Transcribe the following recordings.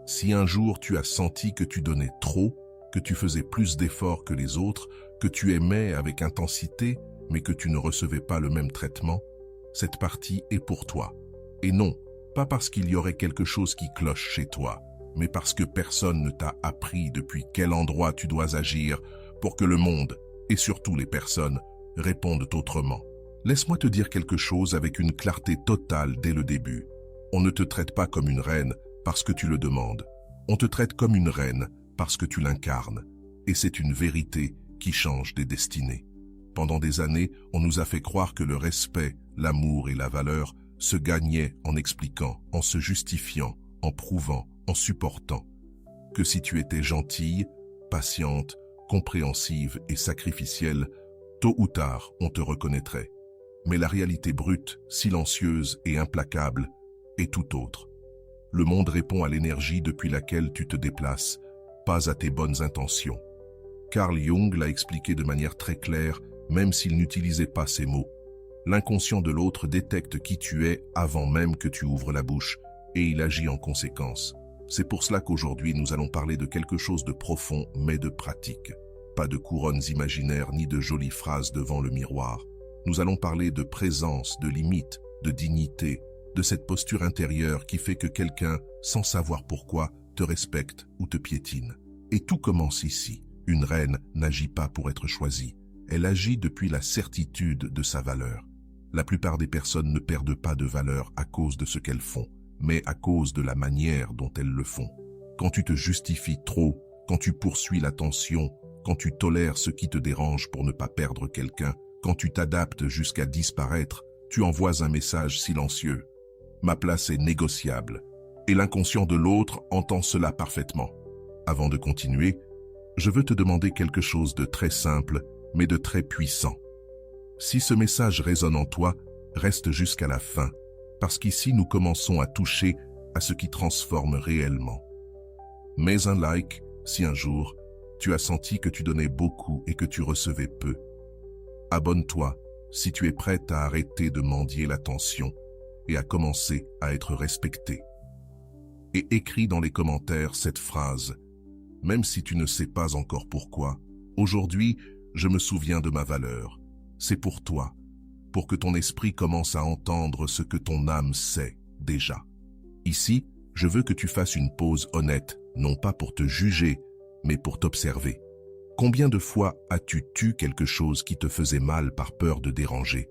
Si un jour tu as senti que tu donnais trop, que tu faisais plus d'efforts que les autres, que tu aimais avec intensité, mais que tu ne recevais pas le même traitement, cette partie est pour toi. Et non, pas parce qu'il y aurait quelque chose qui cloche chez toi, mais parce que personne ne t'a appris depuis quel endroit tu dois agir pour que le monde, et surtout les personnes, répondent autrement. Laisse-moi te dire quelque chose avec une clarté totale dès le début. On ne te traite pas comme une reine parce que tu le demandes. On te traite comme une reine parce que tu l'incarnes. Et c'est une vérité qui change des destinées. Pendant des années, on nous a fait croire que le respect, l'amour et la valeur se gagnaient en expliquant, en se justifiant, en prouvant, en supportant. Que si tu étais gentille, patiente, compréhensive et sacrificielle, tôt ou tard, on te reconnaîtrait. Mais la réalité brute, silencieuse et implacable est tout autre. Le monde répond à l'énergie depuis laquelle tu te déplaces, pas à tes bonnes intentions. Carl Jung l'a expliqué de manière très claire, même s'il n'utilisait pas ces mots. L'inconscient de l'autre détecte qui tu es avant même que tu ouvres la bouche, et il agit en conséquence. C'est pour cela qu'aujourd'hui nous allons parler de quelque chose de profond mais de pratique. Pas de couronnes imaginaires ni de jolies phrases devant le miroir. Nous allons parler de présence, de limite, de dignité, de cette posture intérieure qui fait que quelqu'un, sans savoir pourquoi, te respecte ou te piétine. Et tout commence ici. Une reine n'agit pas pour être choisie. Elle agit depuis la certitude de sa valeur. La plupart des personnes ne perdent pas de valeur à cause de ce qu'elles font, mais à cause de la manière dont elles le font. Quand tu te justifies trop, quand tu poursuis l'attention, quand tu tolères ce qui te dérange pour ne pas perdre quelqu'un, quand tu t'adaptes jusqu'à disparaître, tu envoies un message silencieux. Ma place est négociable. Et l'inconscient de l'autre entend cela parfaitement. Avant de continuer, je veux te demander quelque chose de très simple, mais de très puissant. Si ce message résonne en toi, reste jusqu'à la fin, parce qu'ici nous commençons à toucher à ce qui transforme réellement. Mets un like si un jour, tu as senti que tu donnais beaucoup et que tu recevais peu. Abonne-toi si tu es prête à arrêter de mendier l'attention et à commencer à être respecté. Et écris dans les commentaires cette phrase. Même si tu ne sais pas encore pourquoi, aujourd'hui, je me souviens de ma valeur. C'est pour toi, pour que ton esprit commence à entendre ce que ton âme sait déjà. Ici, je veux que tu fasses une pause honnête, non pas pour te juger, mais pour t'observer. Combien de fois as-tu tué quelque chose qui te faisait mal par peur de déranger?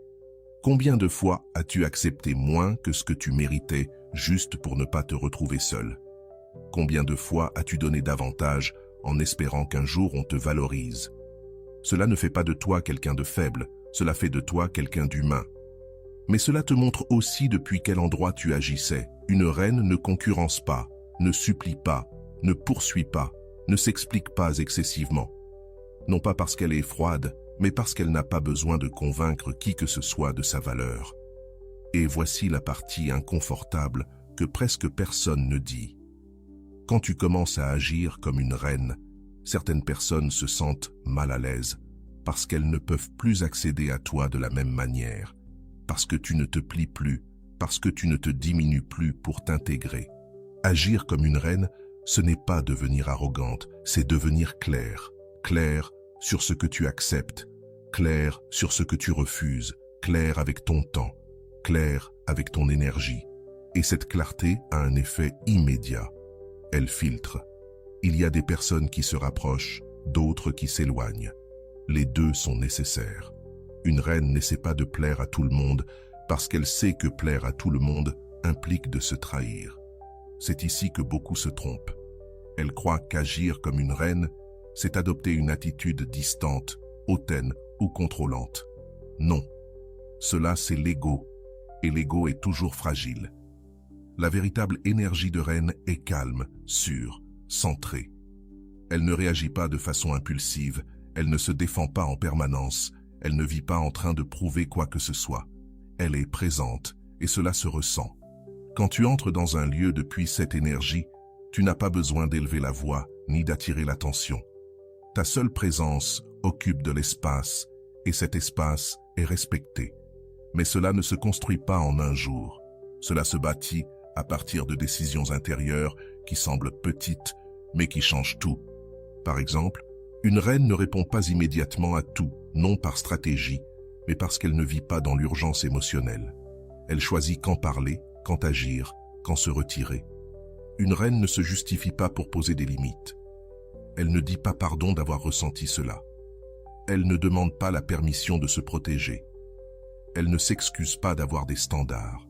Combien de fois as-tu accepté moins que ce que tu méritais juste pour ne pas te retrouver seul? Combien de fois as-tu donné davantage en espérant qu'un jour on te valorise? Cela ne fait pas de toi quelqu'un de faible, cela fait de toi quelqu'un d'humain. Mais cela te montre aussi depuis quel endroit tu agissais. Une reine ne concurrence pas, ne supplie pas, ne poursuit pas, ne s'explique pas excessivement. Non pas parce qu'elle est froide, mais parce qu'elle n'a pas besoin de convaincre qui que ce soit de sa valeur. Et voici la partie inconfortable que presque personne ne dit. Quand tu commences à agir comme une reine, certaines personnes se sentent mal à l'aise parce qu'elles ne peuvent plus accéder à toi de la même manière, parce que tu ne te plies plus, parce que tu ne te diminues plus pour t'intégrer. Agir comme une reine, ce n'est pas devenir arrogante, c'est devenir claire. Claire sur ce que tu acceptes, claire sur ce que tu refuses, claire avec ton temps, claire avec ton énergie. Et cette clarté a un effet immédiat. Elle filtre. Il y a des personnes qui se rapprochent, d'autres qui s'éloignent. Les deux sont nécessaires. Une reine n'essaie pas de plaire à tout le monde parce qu'elle sait que plaire à tout le monde implique de se trahir. C'est ici que beaucoup se trompent. Elle croit qu'agir comme une reine, c'est adopter une attitude distante, hautaine ou contrôlante. Non, cela c'est l'ego, et l'ego est toujours fragile. La véritable énergie de reine est calme, sûre, centrée. Elle ne réagit pas de façon impulsive, elle ne se défend pas en permanence, elle ne vit pas en train de prouver quoi que ce soit. Elle est présente, et cela se ressent. Quand tu entres dans un lieu depuis cette énergie, tu n'as pas besoin d'élever la voix ni d'attirer l'attention. Ta seule présence occupe de l'espace, et cet espace est respecté. Mais cela ne se construit pas en un jour. Cela se bâtit à partir de décisions intérieures qui semble petite, mais qui change tout. Par exemple, une reine ne répond pas immédiatement à tout, non par stratégie, mais parce qu'elle ne vit pas dans l'urgence émotionnelle. Elle choisit quand parler, quand agir, quand se retirer. Une reine ne se justifie pas pour poser des limites. Elle ne dit pas pardon d'avoir ressenti cela. Elle ne demande pas la permission de se protéger. Elle ne s'excuse pas d'avoir des standards.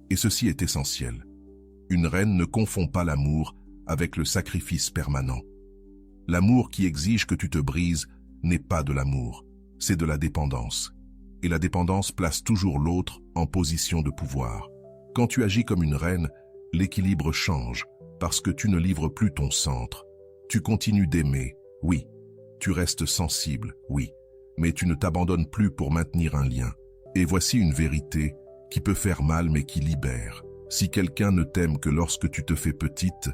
Et ceci est essentiel. Une reine ne confond pas l'amour avec le sacrifice permanent. L'amour qui exige que tu te brises n'est pas de l'amour, c'est de la dépendance. Et la dépendance place toujours l'autre en position de pouvoir. Quand tu agis comme une reine, l'équilibre change parce que tu ne livres plus ton centre. Tu continues d'aimer, oui. Tu restes sensible, oui. Mais tu ne t'abandonnes plus pour maintenir un lien. Et voici une vérité qui peut faire mal mais qui libère. Si quelqu'un ne t'aime que lorsque tu te fais petite,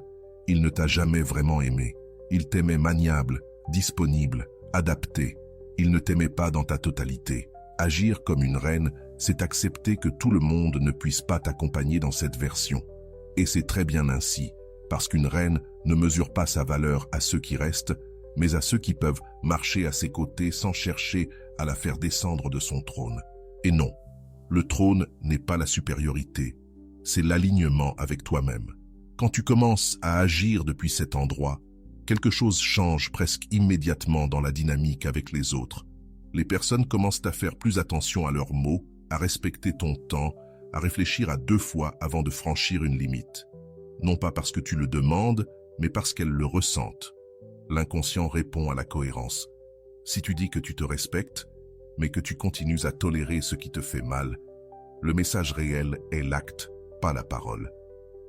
il ne t'a jamais vraiment aimé. Il t'aimait maniable, disponible, adapté. Il ne t'aimait pas dans ta totalité. Agir comme une reine, c'est accepter que tout le monde ne puisse pas t'accompagner dans cette version. Et c'est très bien ainsi, parce qu'une reine ne mesure pas sa valeur à ceux qui restent, mais à ceux qui peuvent marcher à ses côtés sans chercher à la faire descendre de son trône. Et non, le trône n'est pas la supériorité, c'est l'alignement avec toi-même. Quand tu commences à agir depuis cet endroit, quelque chose change presque immédiatement dans la dynamique avec les autres. Les personnes commencent à faire plus attention à leurs mots, à respecter ton temps, à réfléchir à 2 fois avant de franchir une limite. Non pas parce que tu le demandes, mais parce qu'elles le ressentent. L'inconscient répond à la cohérence. Si tu dis que tu te respectes, mais que tu continues à tolérer ce qui te fait mal, le message réel est l'acte, pas la parole.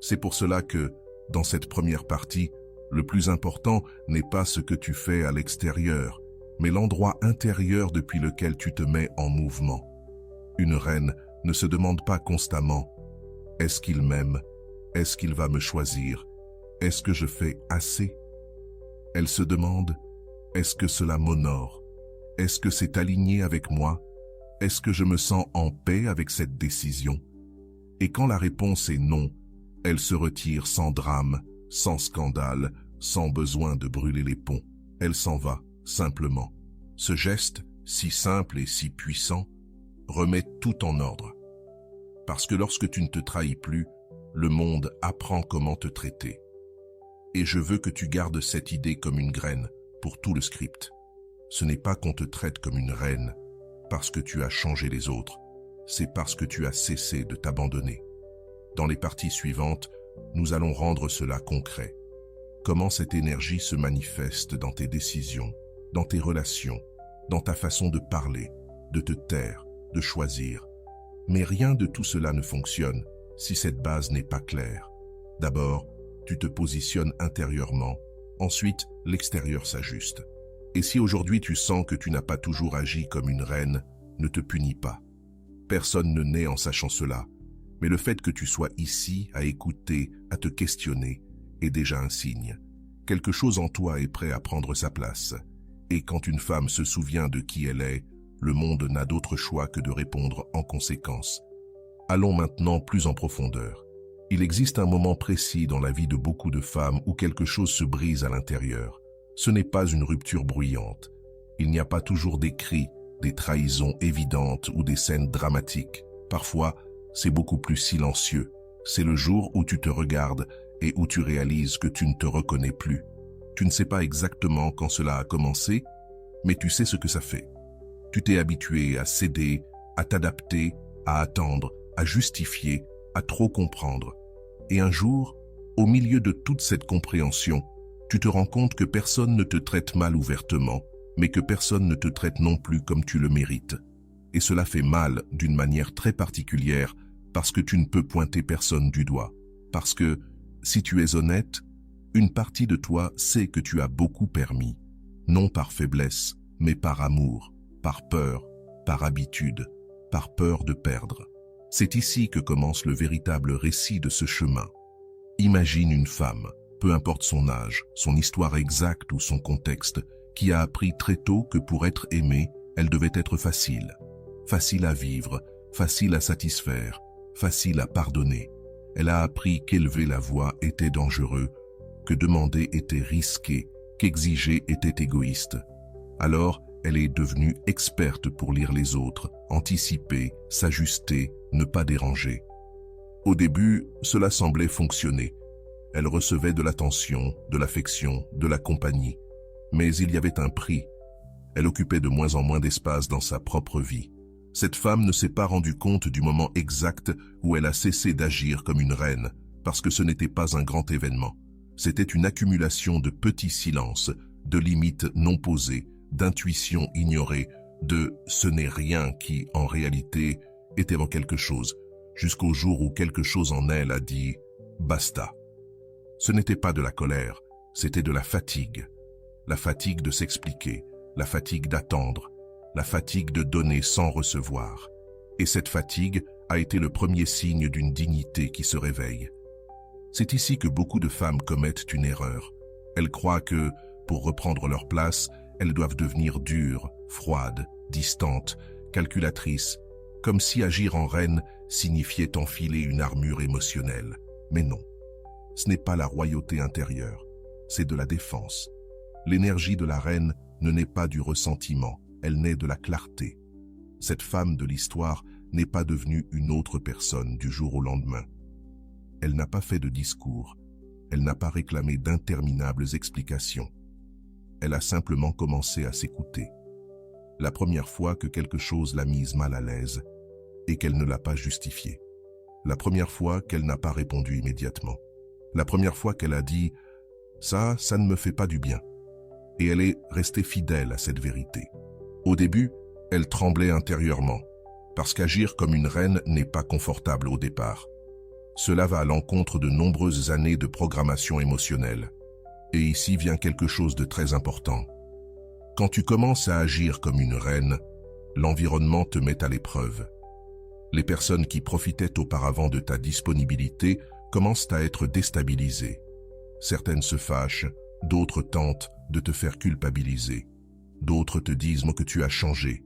C'est pour cela que, dans cette première partie, le plus important n'est pas ce que tu fais à l'extérieur, mais l'endroit intérieur depuis lequel tu te mets en mouvement. Une reine ne se demande pas constamment « Est-ce qu'il m'aime? Est-ce qu'il va me choisir? Est-ce que je fais assez ?» Elle se demande « Est-ce que cela m'honore? Est-ce que c'est aligné avec moi? Est-ce que je me sens en paix avec cette décision ?» Et quand la réponse est non, elle se retire sans drame, sans scandale, sans besoin de brûler les ponts. Elle s'en va, simplement. Ce geste, si simple et si puissant, remet tout en ordre. Parce que lorsque tu ne te trahis plus, le monde apprend comment te traiter. Et je veux que tu gardes cette idée comme une graine pour tout le script. Ce n'est pas qu'on te traite comme une reine parce que tu as changé les autres, c'est parce que tu as cessé de t'abandonner. Dans les parties suivantes, nous allons rendre cela concret. Comment cette énergie se manifeste dans tes décisions, dans tes relations, dans ta façon de parler, de te taire, de choisir. Mais rien de tout cela ne fonctionne si cette base n'est pas claire. D'abord, tu te positionnes intérieurement, ensuite l'extérieur s'ajuste. Et si aujourd'hui tu sens que tu n'as pas toujours agi comme une reine, ne te punis pas. Personne ne naît en sachant cela, mais le fait que tu sois ici à écouter, à te questionner, est déjà un signe. Quelque chose en toi est prêt à prendre sa place. Et quand une femme se souvient de qui elle est, le monde n'a d'autre choix que de répondre en conséquence. Allons maintenant plus en profondeur. Il existe un moment précis dans la vie de beaucoup de femmes où quelque chose se brise à l'intérieur. Ce n'est pas une rupture bruyante. Il n'y a pas toujours des cris, des trahisons évidentes ou des scènes dramatiques. Parfois, c'est beaucoup plus silencieux. C'est le jour où tu te regardes et où tu réalises que tu ne te reconnais plus. Tu ne sais pas exactement quand cela a commencé, mais tu sais ce que ça fait. Tu t'es habitué à céder, à t'adapter, à attendre, à justifier, à trop comprendre. Et un jour, au milieu de toute cette compréhension, tu te rends compte que personne ne te traite mal ouvertement, mais que personne ne te traite non plus comme tu le mérites. Et cela fait mal d'une manière très particulière parce que tu ne peux pointer personne du doigt. Parce que, si tu es honnête, une partie de toi sait que tu as beaucoup permis, non par faiblesse, mais par amour, par peur, par habitude, par peur de perdre. C'est ici que commence le véritable récit de ce chemin. Imagine une femme, peu importe son âge, son histoire exacte ou son contexte, qui a appris très tôt que pour être aimée, elle devait être facile. Facile à vivre, facile à satisfaire, facile à pardonner. Elle a appris qu'élever la voix était dangereux, que demander était risqué, qu'exiger était égoïste. Alors, elle est devenue experte pour lire les autres, anticiper, s'ajuster, ne pas déranger. Au début, cela semblait fonctionner. Elle recevait de l'attention, de l'affection, de la compagnie. Mais il y avait un prix. Elle occupait de moins en moins d'espace dans sa propre vie. Cette femme ne s'est pas rendue compte du moment exact où elle a cessé d'agir comme une reine, parce que ce n'était pas un grand événement. C'était une accumulation de petits silences, de limites non posées, d'intuitions ignorées, de « ce n'est rien » qui, en réalité, était en quelque chose, jusqu'au jour où quelque chose en elle a dit « basta ». Ce n'était pas de la colère, c'était de la fatigue. La fatigue de s'expliquer, la fatigue d'attendre, la fatigue de donner sans recevoir. Et cette fatigue a été le premier signe d'une dignité qui se réveille. C'est ici que beaucoup de femmes commettent une erreur. Elles croient que, pour reprendre leur place, elles doivent devenir dures, froides, distantes, calculatrices, comme si agir en reine signifiait enfiler une armure émotionnelle. Mais non, ce n'est pas la royauté intérieure, c'est de la défense. L'énergie de la reine ne naît pas du ressentiment, elle naît de la clarté. Cette femme de l'histoire n'est pas devenue une autre personne du jour au lendemain. Elle n'a pas fait de discours, elle n'a pas réclamé d'interminables explications. Elle a simplement commencé à s'écouter. La première fois que quelque chose l'a mise mal à l'aise et qu'elle ne l'a pas justifié. La première fois qu'elle n'a pas répondu immédiatement. La première fois qu'elle a dit « ça ne me fait pas du bien ». Et elle est restée fidèle à cette vérité. Au début, elle tremblait intérieurement, parce qu'agir comme une reine n'est pas confortable au départ. Cela va à l'encontre de nombreuses années de programmation émotionnelle. Et ici vient quelque chose de très important. Quand tu commences à agir comme une reine, l'environnement te met à l'épreuve. Les personnes qui profitaient auparavant de ta disponibilité commencent à être déstabilisées. Certaines se fâchent, d'autres tentent de te faire culpabiliser. D'autres te disent que tu as changé.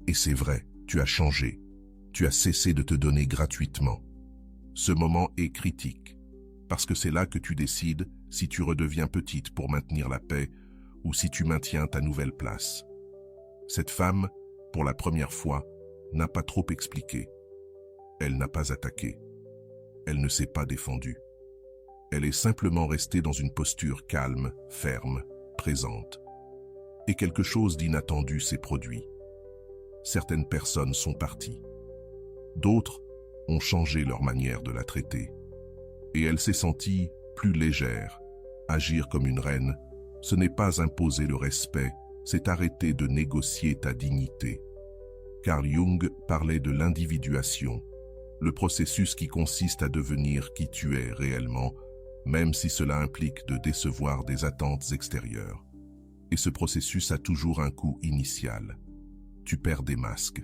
Et c'est vrai, tu as changé. Tu as cessé de te donner gratuitement. Ce moment est critique, parce que c'est là que tu décides si tu redeviens petite pour maintenir la paix ou si tu maintiens ta nouvelle place. Cette femme, pour la première fois, n'a pas trop expliqué. Elle n'a pas attaqué. Elle ne s'est pas défendue. Elle est simplement restée dans une posture calme, ferme, présente. Et quelque chose d'inattendu s'est produit. Certaines personnes sont parties. D'autres ont changé leur manière de la traiter. Et elle s'est sentie plus légère. Agir comme une reine, ce n'est pas imposer le respect, c'est arrêter de négocier ta dignité. Carl Jung parlait de l'individuation, le processus qui consiste à devenir qui tu es réellement, même si cela implique de décevoir des attentes extérieures. Et ce processus a toujours un coût initial. Tu perds des masques,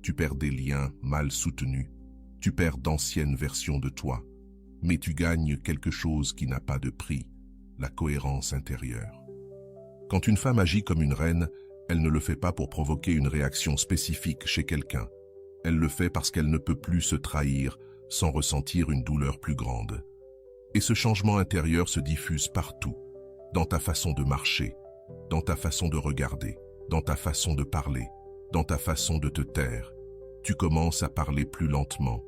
tu perds des liens mal soutenus, tu perds d'anciennes versions de toi, mais tu gagnes quelque chose qui n'a pas de prix, la cohérence intérieure. Quand une femme agit comme une reine, elle ne le fait pas pour provoquer une réaction spécifique chez quelqu'un. Elle le fait parce qu'elle ne peut plus se trahir sans ressentir une douleur plus grande. Et ce changement intérieur se diffuse partout, dans ta façon de marcher, dans ta façon de regarder, dans ta façon de parler, dans ta façon de te taire. Tu commences à parler plus lentement,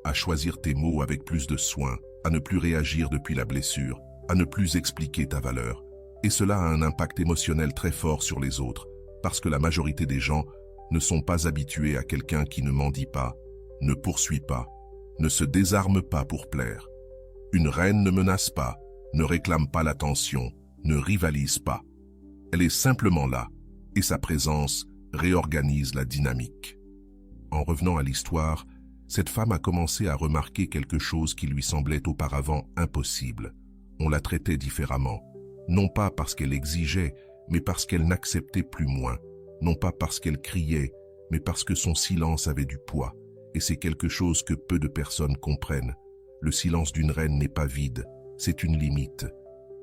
à choisir tes mots avec plus de soin, à ne plus réagir depuis la blessure, à ne plus expliquer ta valeur. Et cela a un impact émotionnel très fort sur les autres, parce que la majorité des gens ne sont pas habitués à quelqu'un qui ne mendie pas, ne poursuit pas, ne se désarme pas pour plaire. Une reine ne menace pas, ne réclame pas l'attention, ne rivalise pas. Elle est simplement là, et sa présence réorganise la dynamique. En revenant à l'histoire, cette femme a commencé à remarquer quelque chose qui lui semblait auparavant impossible. On la traitait différemment, non pas parce qu'elle exigeait, mais parce qu'elle n'acceptait plus moins, non pas parce qu'elle criait, mais parce que son silence avait du poids, et c'est quelque chose que peu de personnes comprennent. Le silence d'une reine n'est pas vide, c'est une limite.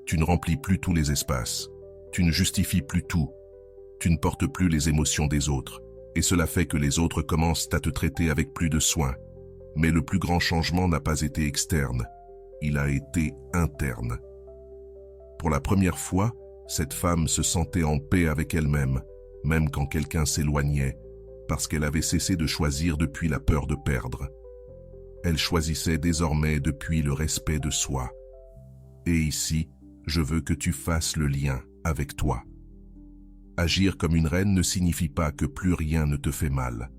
Tu ne remplis plus tous les espaces, tu ne justifies plus tout, tu ne portes plus les émotions des autres, et cela fait que les autres commencent à te traiter avec plus de soin. Mais le plus grand changement n'a pas été externe, il a été interne. Pour la première fois, cette femme se sentait en paix avec elle-même, même quand quelqu'un s'éloignait, parce qu'elle avait cessé de choisir depuis la peur de perdre. Elle choisissait désormais depuis le respect de soi. Et ici, je veux que tu fasses le lien avec toi. Agir comme une reine ne signifie pas que plus rien ne te fait mal.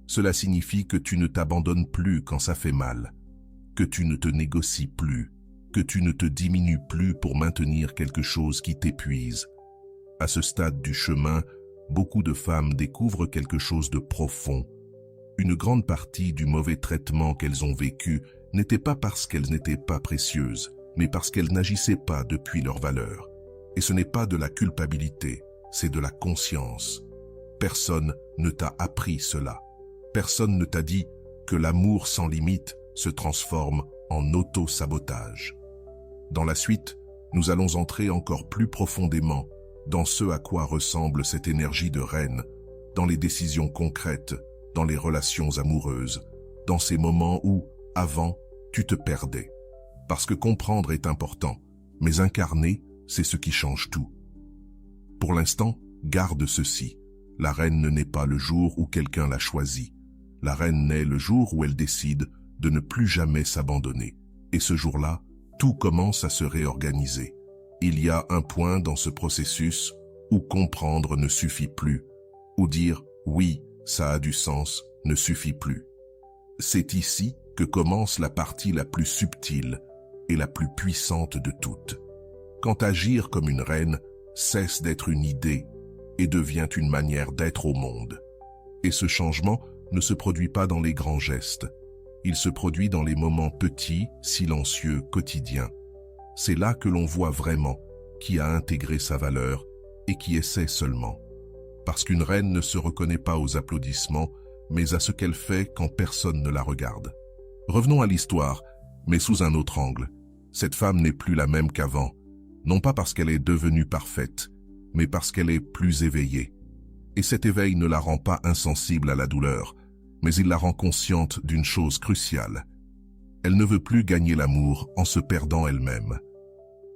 Cela signifie que tu ne t'abandonnes plus quand ça fait mal, que tu ne te négocies plus, que tu ne te diminues plus pour maintenir quelque chose qui t'épuise. À ce stade du chemin, beaucoup de femmes découvrent quelque chose de profond. Une grande partie du mauvais traitement qu'elles ont vécu n'était pas parce qu'elles n'étaient pas précieuses, mais parce qu'elles n'agissaient pas depuis leur valeur. Et ce n'est pas de la culpabilité, c'est de la conscience. Personne ne t'a appris cela. Personne ne t'a dit que l'amour sans limite se transforme en auto-sabotage. Dans la suite, nous allons entrer encore plus profondément dans ce à quoi ressemble cette énergie de reine, dans les décisions concrètes, dans les relations amoureuses, dans ces moments où, avant, tu te perdais. Parce que comprendre est important, mais incarner, c'est ce qui change tout. Pour l'instant, garde ceci. La reine ne naît pas le jour où quelqu'un l'a choisie. La reine naît le jour où elle décide de ne plus jamais s'abandonner. Et ce jour-là, tout commence à se réorganiser. Il y a un point dans ce processus où comprendre ne suffit plus, où dire « oui, ça a du sens » ne suffit plus. C'est ici que commence la partie la plus subtile et la plus puissante de toutes. Quand agir comme une reine cesse d'être une idée et devient une manière d'être au monde. Et ce changement ne se produit pas dans les grands gestes. Il se produit dans les moments petits, silencieux, quotidiens. C'est là que l'on voit vraiment qui a intégré sa valeur et qui essaie seulement. Parce qu'une reine ne se reconnaît pas aux applaudissements, mais à ce qu'elle fait quand personne ne la regarde. Revenons à l'histoire, mais sous un autre angle. Cette femme n'est plus la même qu'avant, non pas parce qu'elle est devenue parfaite, mais parce qu'elle est plus éveillée. Et cet éveil ne la rend pas insensible à la douleur, mais il la rend consciente d'une chose cruciale. Elle ne veut plus gagner l'amour en se perdant elle-même.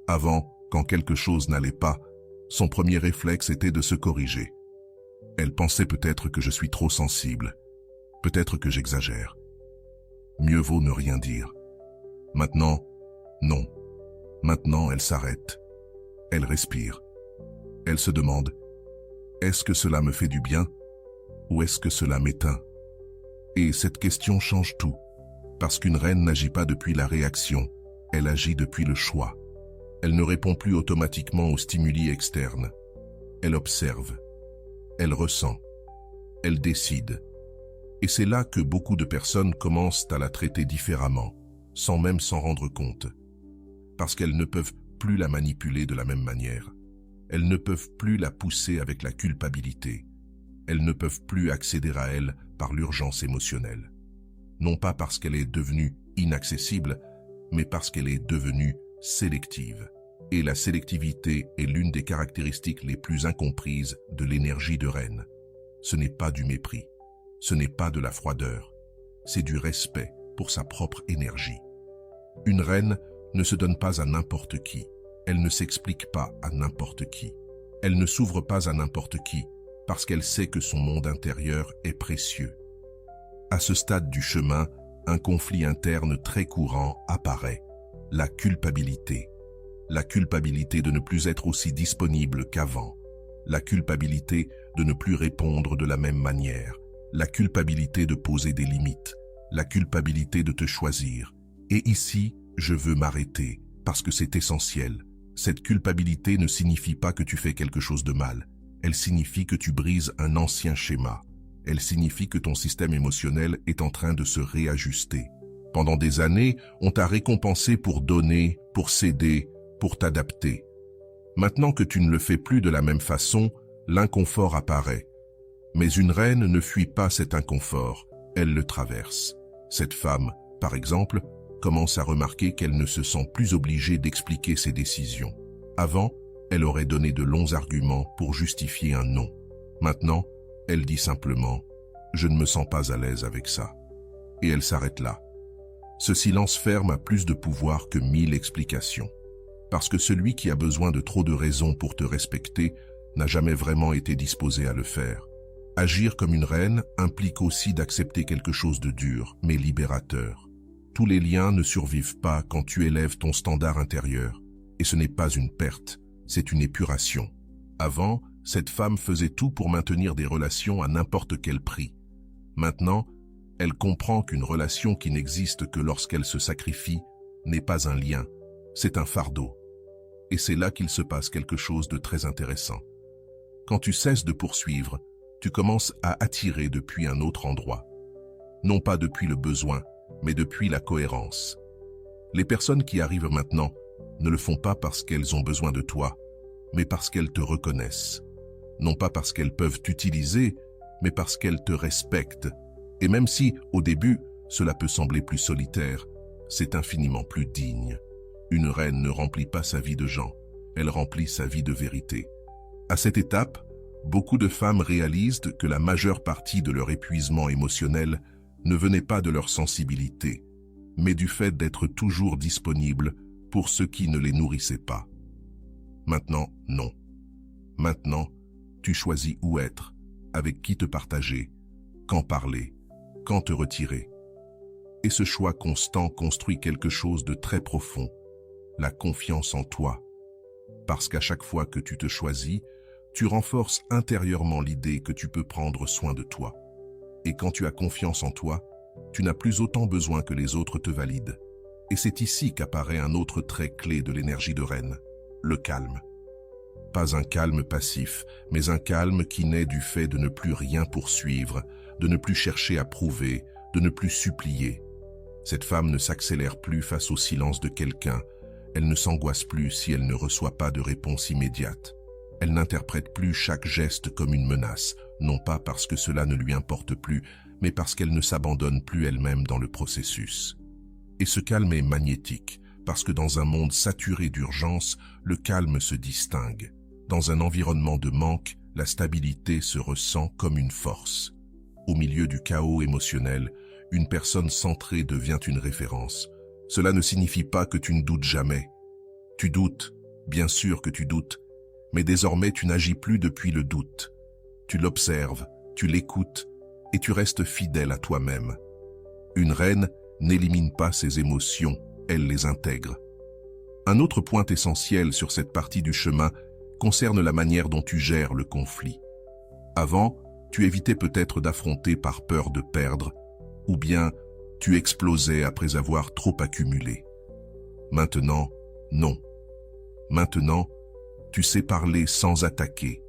Avant, quand quelque chose n'allait pas, son premier réflexe était de se corriger. Elle pensait peut-être que je suis trop sensible, peut-être que j'exagère. Mieux vaut ne rien dire. Maintenant, non. Maintenant, elle s'arrête. Elle respire. Elle se demande, est-ce que cela me fait du bien ou est-ce que cela m'éteint? Et cette question change tout, parce qu'une reine n'agit pas depuis la réaction, elle agit depuis le choix. Elle ne répond plus automatiquement aux stimuli externes. Elle observe, elle ressent, elle décide. Et c'est là que beaucoup de personnes commencent à la traiter différemment, sans même s'en rendre compte. Parce qu'elles ne peuvent plus la manipuler de la même manière. Elles ne peuvent plus la pousser avec la culpabilité. Elles ne peuvent plus accéder à elle par l'urgence émotionnelle. Non pas parce qu'elle est devenue inaccessible, mais parce qu'elle est devenue sélective. Et la sélectivité est l'une des caractéristiques les plus incomprises de l'énergie de reine. Ce n'est pas du mépris, ce n'est pas de la froideur, c'est du respect pour sa propre énergie. Une reine ne se donne pas à n'importe qui, elle ne s'explique pas à n'importe qui, elle ne s'ouvre pas à n'importe qui, parce qu'elle sait que son monde intérieur est précieux. À ce stade du chemin, un conflit interne très courant apparaît, la culpabilité. La culpabilité de ne plus être aussi disponible qu'avant. La culpabilité de ne plus répondre de la même manière. La culpabilité de poser des limites. La culpabilité de te choisir. Et ici, je veux m'arrêter, parce que c'est essentiel. Cette culpabilité ne signifie pas que tu fais quelque chose de mal. Elle signifie que tu brises un ancien schéma. Elle signifie que ton système émotionnel est en train de se réajuster. Pendant des années, on t'a récompensé pour donner, pour céder, pour t'adapter. Maintenant que tu ne le fais plus de la même façon, l'inconfort apparaît. Mais une reine ne fuit pas cet inconfort, elle le traverse. Cette femme, par exemple, commence à remarquer qu'elle ne se sent plus obligée d'expliquer ses décisions. Avant, elle aurait donné de longs arguments pour justifier un non. Maintenant, elle dit simplement « Je ne me sens pas à l'aise avec ça ». Et elle s'arrête là. Ce silence ferme a plus de pouvoir que 1000 explications. Parce que celui qui a besoin de trop de raisons pour te respecter n'a jamais vraiment été disposé à le faire. Agir comme une reine implique aussi d'accepter quelque chose de dur, mais libérateur. Tous les liens ne survivent pas quand tu élèves ton standard intérieur. Et ce n'est pas une perte, c'est une épuration. Avant, cette femme faisait tout pour maintenir des relations à n'importe quel prix. Maintenant, elle comprend qu'une relation qui n'existe que lorsqu'elle se sacrifie n'est pas un lien, c'est un fardeau. Et c'est là qu'il se passe quelque chose de très intéressant. Quand tu cesses de poursuivre, tu commences à attirer depuis un autre endroit. Non pas depuis le besoin, mais depuis la cohérence. Les personnes qui arrivent maintenant ne le font pas parce qu'elles ont besoin de toi, mais parce qu'elles te reconnaissent. Non pas parce qu'elles peuvent t'utiliser, mais parce qu'elles te respectent. Et même si, au début, cela peut sembler plus solitaire, c'est infiniment plus digne. Une reine ne remplit pas sa vie de gens, elle remplit sa vie de vérité. À cette étape, beaucoup de femmes réalisent que la majeure partie de leur épuisement émotionnel ne venait pas de leur sensibilité, mais du fait d'être toujours disponible pour ceux qui ne les nourrissaient pas. Maintenant, non. Maintenant, tu choisis où être, avec qui te partager, quand parler, quand te retirer. Et ce choix constant construit quelque chose de très profond, la confiance en toi. Parce qu'à chaque fois que tu te choisis, tu renforces intérieurement l'idée que tu peux prendre soin de toi. Et quand tu as confiance en toi, tu n'as plus autant besoin que les autres te valident. Et c'est ici qu'apparaît un autre trait clé de l'énergie de reine, le calme. Pas un calme passif, mais un calme qui naît du fait de ne plus rien poursuivre, de ne plus chercher à prouver, de ne plus supplier. Cette femme ne s'accélère plus face au silence de quelqu'un, elle ne s'angoisse plus si elle ne reçoit pas de réponse immédiate. Elle n'interprète plus chaque geste comme une menace, non pas parce que cela ne lui importe plus, mais parce qu'elle ne s'abandonne plus elle-même dans le processus. Et ce calme est magnétique, parce que dans un monde saturé d'urgence, le calme se distingue. Dans un environnement de manque, la stabilité se ressent comme une force. Au milieu du chaos émotionnel, une personne centrée devient une référence. Cela ne signifie pas que tu ne doutes jamais. Tu doutes, bien sûr que tu doutes, mais désormais tu n'agis plus depuis le doute. Tu l'observes, tu l'écoutes et tu restes fidèle à toi-même. Une reine n'élimine pas ses émotions, elle les intègre. Un autre point essentiel sur cette partie du chemin concerne la manière dont tu gères le conflit. Avant, tu évitais peut-être d'affronter par peur de perdre, ou bien tu explosais après avoir trop accumulé. Maintenant, non. Maintenant, tu sais parler sans attaquer,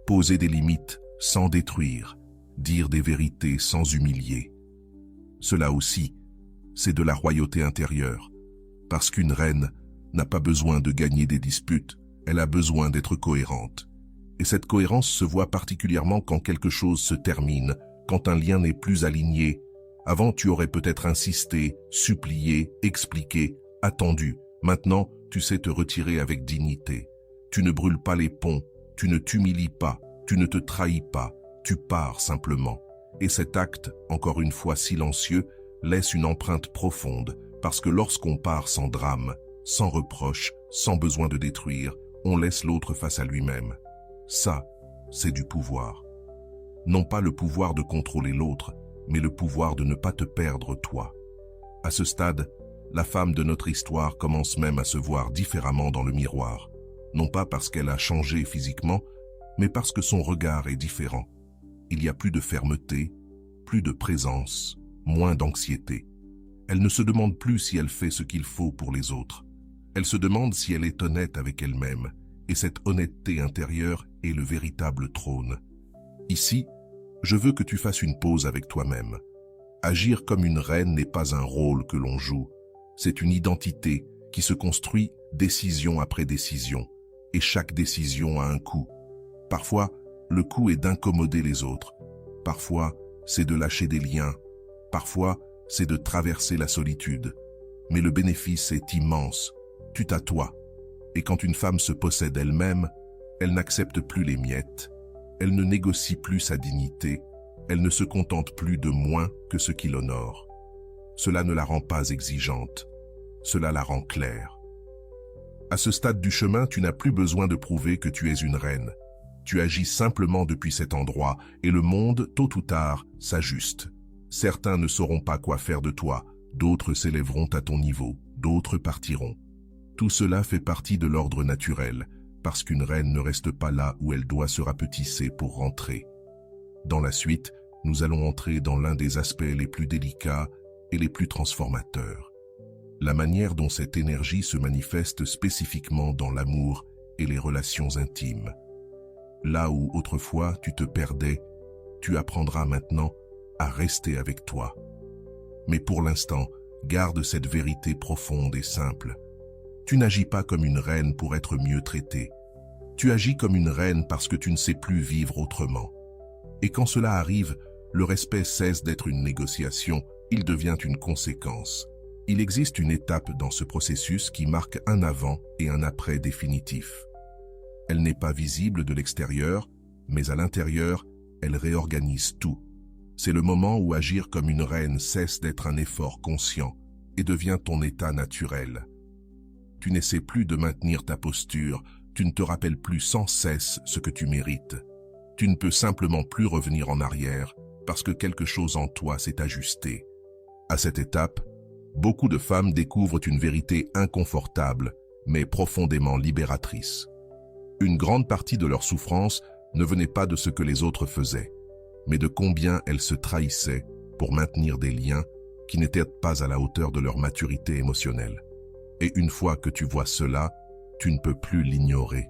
poser des limites sans détruire, dire des vérités sans humilier. Cela aussi, c'est de la royauté intérieure, parce qu'une reine n'a pas besoin de gagner des disputes, elle a besoin d'être cohérente. Et cette cohérence se voit particulièrement quand quelque chose se termine, quand un lien n'est plus aligné. Avant, tu aurais peut-être insisté, supplié, expliqué, attendu. Maintenant, tu sais te retirer avec dignité. Tu ne brûles pas les ponts, tu ne t'humilies pas, tu ne te trahis pas, tu pars simplement. Et cet acte, encore une fois silencieux, laisse une empreinte profonde, parce que lorsqu'on part sans drame, sans reproche, sans besoin de détruire, on laisse l'autre face à lui-même. Ça, c'est du pouvoir. Non pas le pouvoir de contrôler l'autre, mais le pouvoir de ne pas te perdre toi. À ce stade, la femme de notre histoire commence même à se voir différemment dans le miroir. Non pas parce qu'elle a changé physiquement, mais parce que son regard est différent. Il y a plus de fermeté, plus de présence, moins d'anxiété. Elle ne se demande plus si elle fait ce qu'il faut pour les autres. Elle se demande si elle est honnête avec elle-même, et cette honnêteté intérieure est le véritable trône. Ici, je veux que tu fasses une pause avec toi-même. Agir comme une reine n'est pas un rôle que l'on joue, c'est une identité qui se construit décision après décision, et chaque décision a un coût. Parfois, le coût est d'incommoder les autres. Parfois, c'est de lâcher des liens. Parfois, c'est de traverser la solitude. Mais le bénéfice est immense. Tu t'assois. Et quand une femme se possède elle-même, elle n'accepte plus les miettes. Elle ne négocie plus sa dignité. Elle ne se contente plus de moins que ce qui l'honore. cela ne la rend pas exigeante, cela la rend claire. À ce stade du chemin, tu n'as plus besoin de prouver que tu es une reine. Tu agis simplement depuis cet endroit et le monde, tôt ou tard, s'ajuste. Certains ne sauront pas quoi faire de toi, d'autres s'élèveront à ton niveau, d'autres partiront. Tout cela fait partie de l'ordre naturel, parce qu'une reine ne reste pas là où elle doit se rapetisser pour rentrer. Dans la suite, nous allons entrer dans l'un des aspects les plus délicats et les plus transformateurs. La manière dont cette énergie se manifeste spécifiquement dans l'amour et les relations intimes. Là où autrefois tu te perdais, tu apprendras maintenant à rester avec toi. Mais pour l'instant, garde cette vérité profonde et simple. Tu n'agis pas comme une reine pour être mieux traitée. Tu agis comme une reine parce que tu ne sais plus vivre autrement. Et quand cela arrive, le respect cesse d'être une négociation, il devient une conséquence. Il existe une étape dans ce processus qui marque un avant et un après définitif. Elle n'est pas visible de l'extérieur, mais à l'intérieur, elle réorganise tout. C'est le moment où agir comme une reine cesse d'être un effort conscient et devient ton état naturel. Tu n'essaies plus de maintenir ta posture, tu ne te rappelles plus sans cesse ce que tu mérites. Tu ne peux simplement plus revenir en arrière parce que quelque chose en toi s'est ajusté. À cette étape, beaucoup de femmes découvrent une vérité inconfortable, mais profondément libératrice. Une grande partie de leur souffrance ne venait pas de ce que les autres faisaient, mais de combien elles se trahissaient pour maintenir des liens qui n'étaient pas à la hauteur de leur maturité émotionnelle. Et une fois que tu vois cela, tu ne peux plus l'ignorer.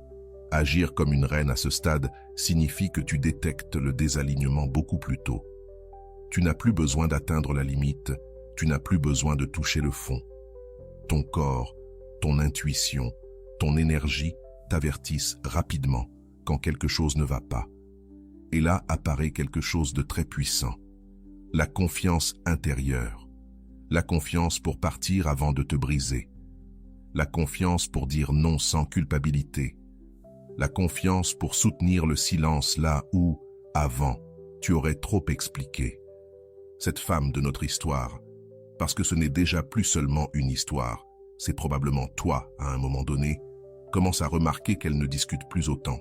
Agir comme une reine à ce stade signifie que tu détectes le désalignement beaucoup plus tôt. Tu n'as plus besoin d'atteindre la limite, tu n'as plus besoin de toucher le fond. Ton corps, ton intuition, ton énergie t'avertissent rapidement quand quelque chose ne va pas. Et là apparaît quelque chose de très puissant. La confiance intérieure. La confiance pour partir avant de te briser. La confiance pour dire non sans culpabilité. La confiance pour soutenir le silence là où, avant, tu aurais trop expliqué. Cette femme de notre histoire, parce que ce n'est déjà plus seulement une histoire, c'est probablement toi, à un moment donné, commence à remarquer qu'elle ne discute plus autant.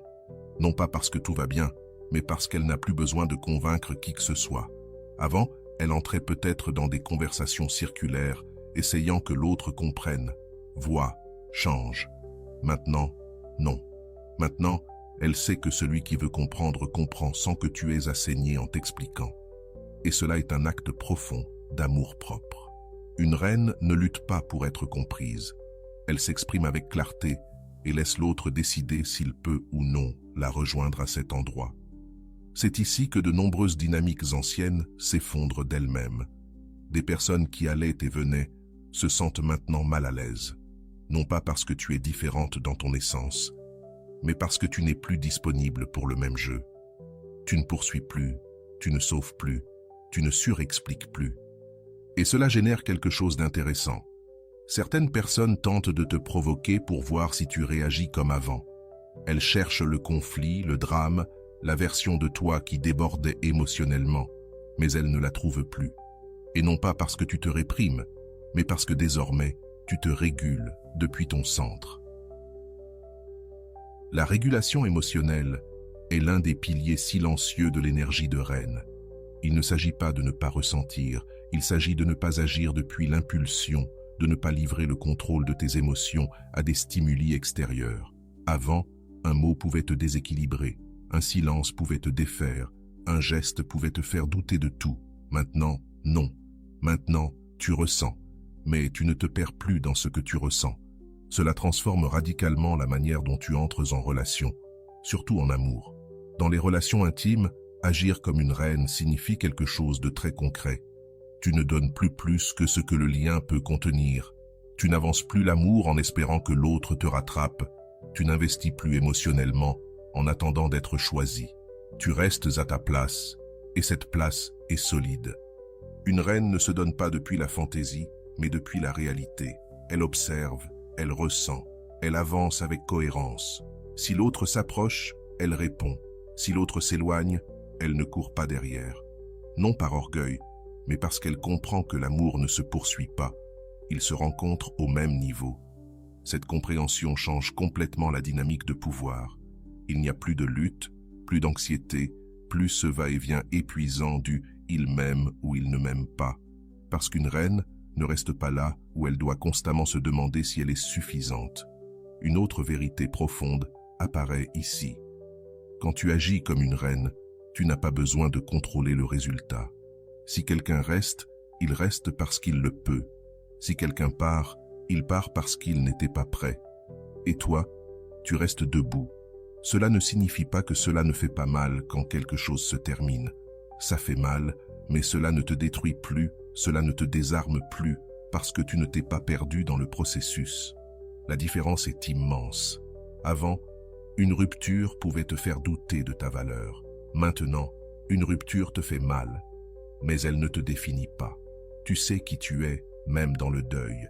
Non pas parce que tout va bien, mais parce qu'elle n'a plus besoin de convaincre qui que ce soit. Avant, elle entrait peut-être dans des conversations circulaires, essayant que l'autre comprenne, voit, change. Maintenant, non. Maintenant, elle sait que celui qui veut comprendre comprend sans que tu aies à saigner en t'expliquant. Et cela est un acte profond d'amour-propre. Une reine ne lutte pas pour être comprise. Elle s'exprime avec clarté et laisse l'autre décider s'il peut ou non la rejoindre à cet endroit. C'est ici que de nombreuses dynamiques anciennes s'effondrent d'elles-mêmes. Des personnes qui allaient et venaient se sentent maintenant mal à l'aise. Non pas parce que tu es différente dans ton essence, mais parce que tu n'es plus disponible pour le même jeu. Tu ne poursuis plus, tu ne sauves plus, tu ne surexpliques plus. Et cela génère quelque chose d'intéressant. Certaines personnes tentent de te provoquer pour voir si tu réagis comme avant. Elles cherchent le conflit, le drame, la version de toi qui débordait émotionnellement, mais elles ne la trouvent plus. Et non pas parce que tu te réprimes, mais parce que désormais, tu te régules depuis ton centre. La régulation émotionnelle est l'un des piliers silencieux de l'énergie de reine. Il ne s'agit pas de ne pas ressentir, il s'agit de ne pas agir depuis l'impulsion, de ne pas livrer le contrôle de tes émotions à des stimuli extérieurs. Avant, un mot pouvait te déséquilibrer, un silence pouvait te défaire, un geste pouvait te faire douter de tout. Maintenant, non. Maintenant, tu ressens, mais tu ne te perds plus dans ce que tu ressens. Cela transforme radicalement la manière dont tu entres en relation, surtout en amour. Dans les relations intimes, agir comme une reine signifie quelque chose de très concret. Tu ne donnes plus que ce que le lien peut contenir. Tu n'avances plus l'amour en espérant que l'autre te rattrape. Tu n'investis plus émotionnellement en attendant d'être choisi. Tu restes à ta place, et cette place est solide. Une reine ne se donne pas depuis la fantaisie, mais depuis la réalité. Elle observe, elle ressent, elle avance avec cohérence. Si l'autre s'approche, elle répond. Si l'autre s'éloigne, elle ne court pas derrière. Non par orgueil, mais parce qu'elle comprend que l'amour ne se poursuit pas, il se rencontre au même niveau. Cette compréhension change complètement la dynamique de pouvoir. Il n'y a plus de lutte, plus d'anxiété, plus ce va-et-vient épuisant du « il m'aime » ou « il ne m'aime pas », parce qu'une reine ne reste pas là où elle doit constamment se demander si elle est suffisante. Une autre vérité profonde apparaît ici. Quand tu agis comme une reine, tu n'as pas besoin de contrôler le résultat. Si quelqu'un reste, il reste parce qu'il le peut. Si quelqu'un part, il part parce qu'il n'était pas prêt. Et toi, tu restes debout. Cela ne signifie pas que cela ne fait pas mal quand quelque chose se termine. Ça fait mal, mais cela ne te détruit plus, cela ne te désarme plus, parce que tu ne t'es pas perdu dans le processus. La différence est immense. Avant, une rupture pouvait te faire douter de ta valeur. Maintenant, une rupture te fait mal, mais elle ne te définit pas. Tu sais qui tu es, même dans le deuil.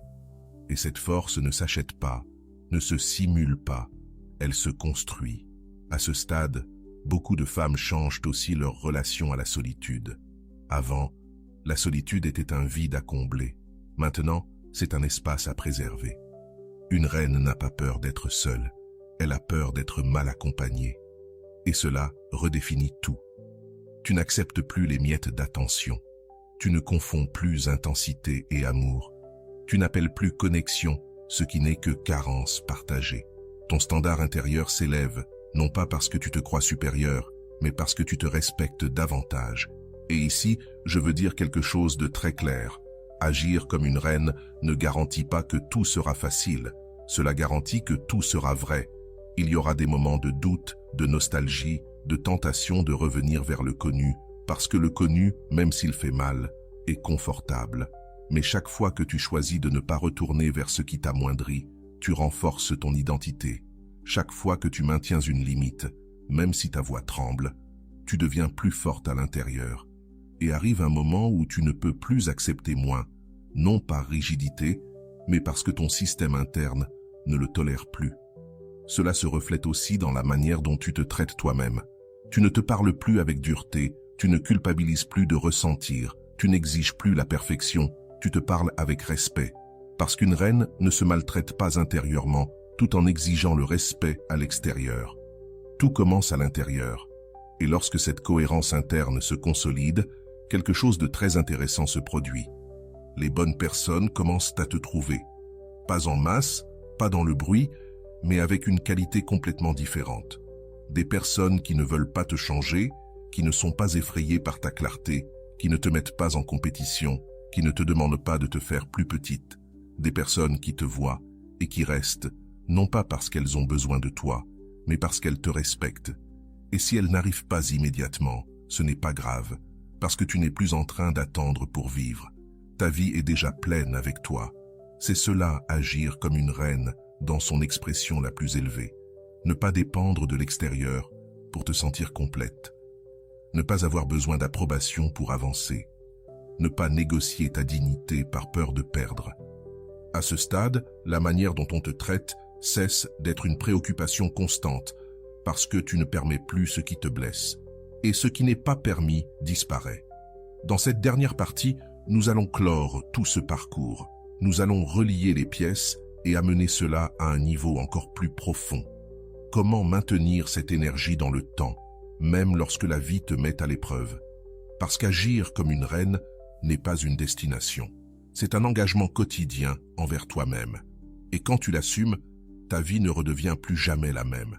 Et cette force ne s'achète pas, ne se simule pas, elle se construit. À ce stade, beaucoup de femmes changent aussi leur relation à la solitude. Avant, la solitude était un vide à combler. Maintenant, c'est un espace à préserver. Une reine n'a pas peur d'être seule, elle a peur d'être mal accompagnée. Et cela redéfinit tout. Tu n'acceptes plus les miettes d'attention. Tu ne confonds plus intensité et amour. Tu n'appelles plus connexion ce qui n'est que carence partagée. Ton standard intérieur s'élève, non pas parce que tu te crois supérieur, mais parce que tu te respectes davantage. Et ici, je veux dire quelque chose de très clair. Agir comme une reine ne garantit pas que tout sera facile. Cela garantit que tout sera vrai. Il y aura des moments de doute, de nostalgie, de tentation de revenir vers le connu, parce que le connu, même s'il fait mal, est confortable. Mais chaque fois que tu choisis de ne pas retourner vers ce qui t'amoindrit, tu renforces ton identité. Chaque fois que tu maintiens une limite, même si ta voix tremble, tu deviens plus forte à l'intérieur. Et arrive un moment où tu ne peux plus accepter moins, non par rigidité, mais parce que ton système interne ne le tolère plus. Cela se reflète aussi dans la manière dont tu te traites toi-même. Tu ne te parles plus avec dureté, tu ne culpabilises plus de ressentir, tu n'exiges plus la perfection, tu te parles avec respect. Parce qu'une reine ne se maltraite pas intérieurement, tout en exigeant le respect à l'extérieur. Tout commence à l'intérieur. Et lorsque cette cohérence interne se consolide, quelque chose de très intéressant se produit. Les bonnes personnes commencent à te trouver. Pas en masse, pas dans le bruit, mais avec une qualité complètement différente. Des personnes qui ne veulent pas te changer, qui ne sont pas effrayées par ta clarté, qui ne te mettent pas en compétition, qui ne te demandent pas de te faire plus petite. Des personnes qui te voient et qui restent, non pas parce qu'elles ont besoin de toi, mais parce qu'elles te respectent. Et si elles n'arrivent pas immédiatement, ce n'est pas grave, parce que tu n'es plus en train d'attendre pour vivre. Ta vie est déjà pleine avec toi. C'est cela, agir comme une reine, dans son expression la plus élevée. Ne pas dépendre de l'extérieur pour te sentir complète. Ne pas avoir besoin d'approbation pour avancer. Ne pas négocier ta dignité par peur de perdre. À ce stade, la manière dont on te traite cesse d'être une préoccupation constante, parce que tu ne permets plus ce qui te blesse. Et ce qui n'est pas permis disparaît. Dans cette dernière partie, nous allons clore tout ce parcours. Nous allons relier les pièces et amener cela à un niveau encore plus profond. Comment maintenir cette énergie dans le temps, même lorsque la vie te met à l'épreuve? Parce qu'agir comme une reine n'est pas une destination. C'est un engagement quotidien envers toi-même. Et quand tu l'assumes, ta vie ne redevient plus jamais la même.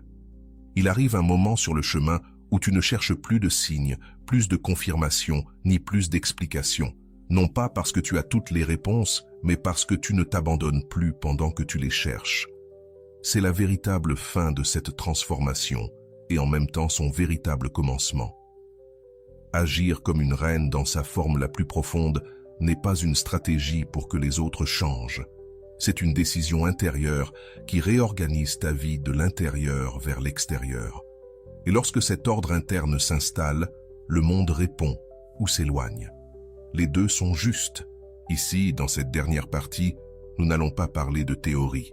Il arrive un moment sur le chemin où tu ne cherches plus de signes, plus de confirmations, ni plus d'explications. Non pas parce que tu as toutes les réponses, mais parce que tu ne t'abandonnes plus pendant que tu les cherches. C'est la véritable fin de cette transformation, et en même temps son véritable commencement. Agir comme une reine dans sa forme la plus profonde n'est pas une stratégie pour que les autres changent. C'est une décision intérieure qui réorganise ta vie de l'intérieur vers l'extérieur. Et lorsque cet ordre interne s'installe, le monde répond ou s'éloigne. Les deux sont justes. Ici, dans cette dernière partie, nous n'allons pas parler de théorie.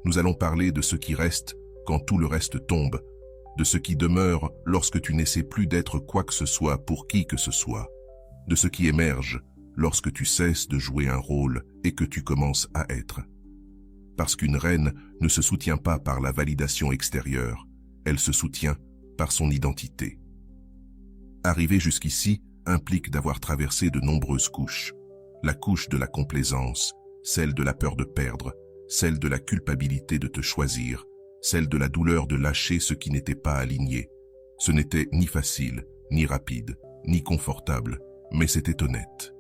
Nous allons parler de ce qui reste quand tout le reste tombe, de ce qui demeure lorsque tu n'essaies plus d'être quoi que ce soit pour qui que ce soit. de ce qui émerge lorsque tu cesses de jouer un rôle et que tu commences à être. Parce qu'une reine ne se soutient pas par la validation extérieure, elle se soutient par son identité. Arriver jusqu'ici implique d'avoir traversé de nombreuses couches. La couche de la complaisance, celle de la peur de perdre, celle de la culpabilité de te choisir, celle de la douleur de lâcher ce qui n'était pas aligné. Ce n'était ni facile, ni rapide, ni confortable, mais c'était honnête.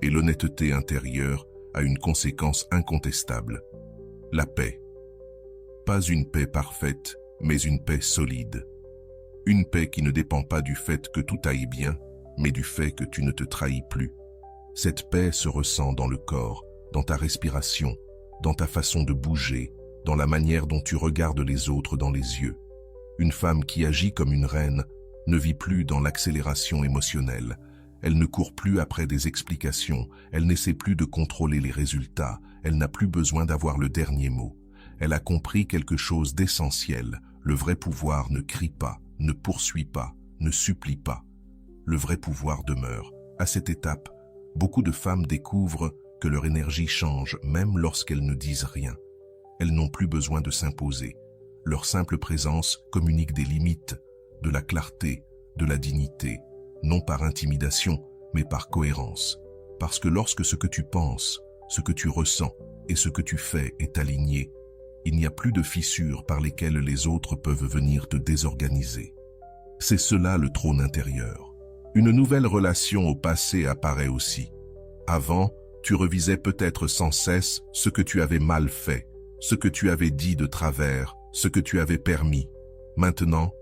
Et l'honnêteté intérieure a une conséquence incontestable. La paix. Pas une paix parfaite, mais une paix solide. Une paix qui ne dépend pas du fait que tout aille bien, mais du fait que tu ne te trahis plus. Cette paix se ressent dans le corps, dans ta respiration, dans ta façon de bouger, dans la manière dont tu regardes les autres dans les yeux. Une femme qui agit comme une reine ne vit plus dans l'accélération émotionnelle. Elle ne court plus après des explications, elle n'essaie plus de contrôler les résultats, elle n'a plus besoin d'avoir le dernier mot. Elle a compris quelque chose d'essentiel. Le vrai pouvoir ne crie pas, ne poursuit pas, ne supplie pas. Le vrai pouvoir demeure. À cette étape, beaucoup de femmes découvrent que leur énergie change même lorsqu'elles ne disent rien. Elles n'ont plus besoin de s'imposer. Leur simple présence communique des limites, de la clarté, de la dignité, non par intimidation, mais par cohérence. Parce que lorsque ce que tu penses, ce que tu ressens et ce que tu fais est aligné, il n'y a plus de fissures par lesquelles les autres peuvent venir te désorganiser. C'est cela le trône intérieur. Une nouvelle relation au passé apparaît aussi. Avant, tu revisais peut-être sans cesse ce que tu avais mal fait, ce que tu avais dit de travers, ce que tu avais permis. Maintenant,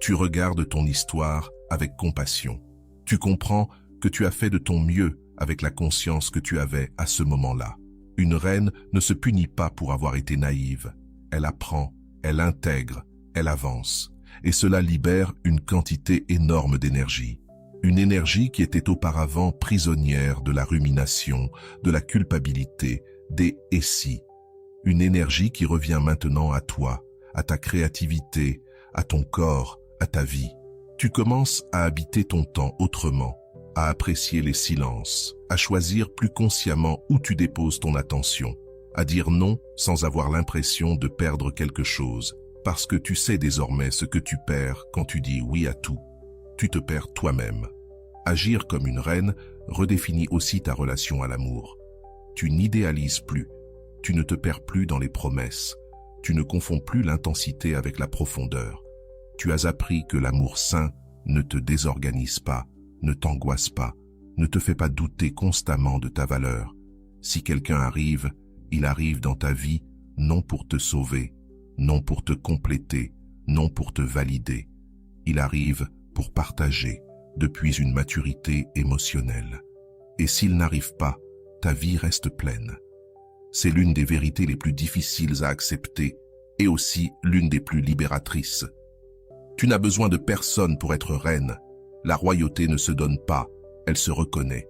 tu regardes ton histoire avec compassion. Tu comprends que tu as fait de ton mieux avec la conscience que tu avais à ce moment-là. Une reine ne se punit pas pour avoir été naïve. Elle apprend, elle intègre, elle avance. Et cela libère une quantité énorme d'énergie. Une énergie qui était auparavant prisonnière de la rumination, de la culpabilité, des « et si ». Une énergie qui revient maintenant à toi, à ta créativité, à ton corps, à ta vie. Tu commences à habiter ton temps autrement, à apprécier les silences, à choisir plus consciemment où tu déposes ton attention, à dire non sans avoir l'impression de perdre quelque chose, parce que tu sais désormais ce que tu perds quand tu dis oui à tout. Tu te perds toi-même. Agir comme une reine redéfinit aussi ta relation à l'amour. Tu n'idéalises plus, tu ne te perds plus dans les promesses, tu ne confonds plus l'intensité avec la profondeur. Tu as appris que l'amour sain ne te désorganise pas, ne t'angoisse pas, ne te fait pas douter constamment de ta valeur. Si quelqu'un arrive, il arrive dans ta vie non pour te sauver, non pour te compléter, non pour te valider. Il arrive pour partager, depuis une maturité émotionnelle. Et s'il n'arrive pas, ta vie reste pleine. C'est l'une des vérités les plus difficiles à accepter et aussi l'une des plus libératrices. Tu n'as besoin de personne pour être reine. La royauté ne se donne pas, elle se reconnaît.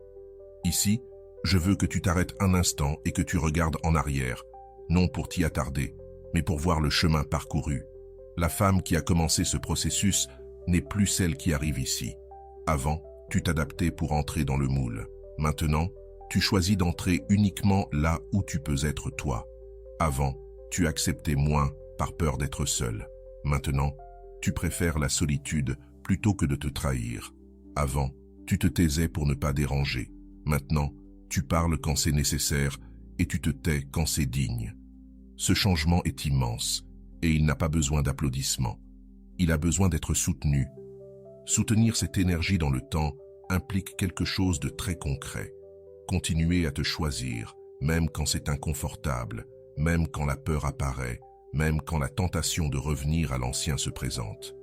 Ici, je veux que tu t'arrêtes un instant et que tu regardes en arrière, non pour t'y attarder, mais pour voir le chemin parcouru. La femme qui a commencé ce processus n'est plus celle qui arrive ici. Avant, tu t'adaptais pour entrer dans le moule. Maintenant, tu choisis d'entrer uniquement là où tu peux être toi. Avant, tu acceptais moins par peur d'être seul. Maintenant, tu préfères la solitude plutôt que de te trahir. Avant, tu te taisais pour ne pas déranger. Maintenant, tu parles quand c'est nécessaire et tu te tais quand c'est digne. Ce changement est immense et il n'a pas besoin d'applaudissements. Il a besoin d'être soutenu. Soutenir cette énergie dans le temps implique quelque chose de très concret. Continuer à te choisir, même quand c'est inconfortable, même quand la peur apparaît, même quand la tentation de revenir à l'ancien se présente.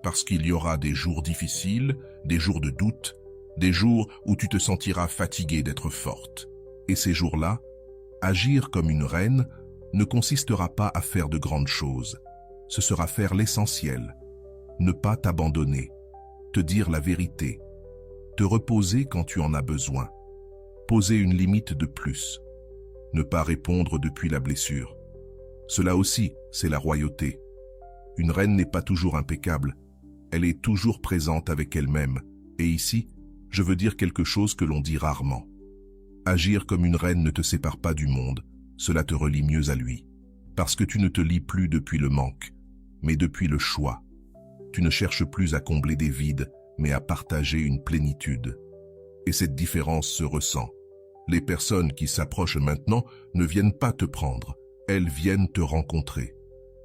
Parce qu'il y aura des jours difficiles, des jours de doute, des jours où tu te sentiras fatiguée d'être forte. Et ces jours-là, agir comme une reine ne consistera pas à faire de grandes choses. Ce sera faire l'essentiel. Ne pas t'abandonner, te dire la vérité, te reposer quand tu en as besoin, poser une limite de plus, ne pas répondre depuis la blessure. Cela aussi, c'est la royauté. Une reine n'est pas toujours impeccable, elle est toujours présente avec elle-même. Et ici, Je veux dire quelque chose que l'on dit rarement. Agir comme une reine ne te sépare pas du monde, cela te relie mieux à lui. Parce que tu ne te lis plus depuis le manque, mais depuis le choix. Tu ne cherches plus à combler des vides, mais à partager une plénitude. Et cette différence se ressent. Les personnes qui s'approchent maintenant ne viennent pas te prendre, elles viennent te rencontrer.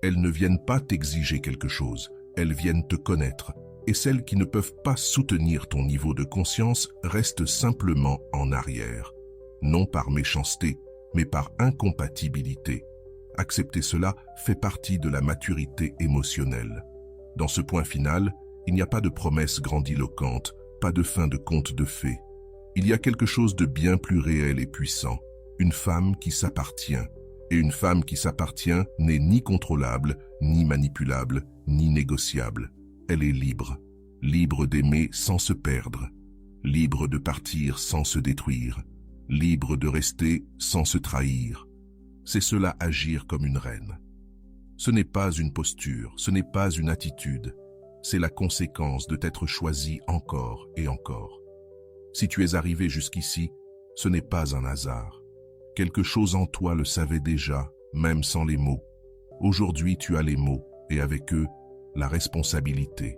Elles ne viennent pas t'exiger quelque chose, elles viennent te connaître. Et celles qui ne peuvent pas soutenir ton niveau de conscience restent simplement en arrière. Non par méchanceté, mais par incompatibilité. Accepter cela fait partie de la maturité émotionnelle. Dans ce point final, il n'y a pas de promesse grandiloquente, pas de fin de conte de fées. Il y a quelque chose de bien plus réel et puissant, une femme qui s'appartient. Et une femme qui s'appartient n'est ni contrôlable, ni manipulable, ni négociable. Elle est libre, libre d'aimer sans se perdre, libre de partir sans se détruire, libre de rester sans se trahir. C'est cela agir comme une reine. Ce n'est pas une posture, ce n'est pas une attitude, c'est la conséquence de t'être choisi encore et encore. Si tu es arrivé jusqu'ici, ce n'est pas un hasard. Quelque chose en toi le savait déjà, même sans les mots. Aujourd'hui, tu as les mots, et avec eux, la responsabilité.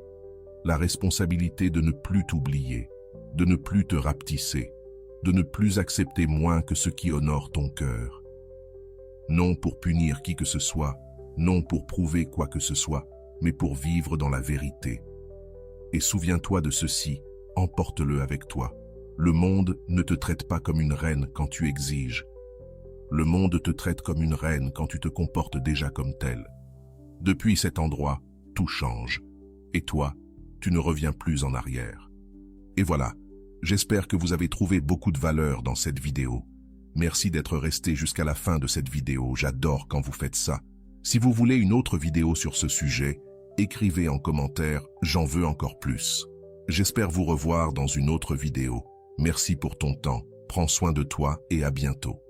La responsabilité de ne plus t'oublier, de ne plus te rapetisser, de ne plus accepter moins que ce qui honore ton cœur. Non pour punir qui que ce soit, non pour prouver quoi que ce soit, mais pour vivre dans la vérité. Et souviens-toi de ceci, emporte-le avec toi. Le monde ne te traite pas comme une reine quand tu exiges. Le monde te traite comme une reine quand tu te comportes déjà comme telle. Depuis cet endroit, tout change. Et toi, tu ne reviens plus en arrière. Et voilà, j'espère que vous avez trouvé beaucoup de valeur dans cette vidéo. Merci d'être resté jusqu'à la fin de cette vidéo, j'adore quand vous faites ça. Si vous voulez une autre vidéo sur ce sujet, écrivez en commentaire « J'en veux encore plus ». J'espère vous revoir dans une autre vidéo. Merci pour ton temps, prends soin de toi et à bientôt.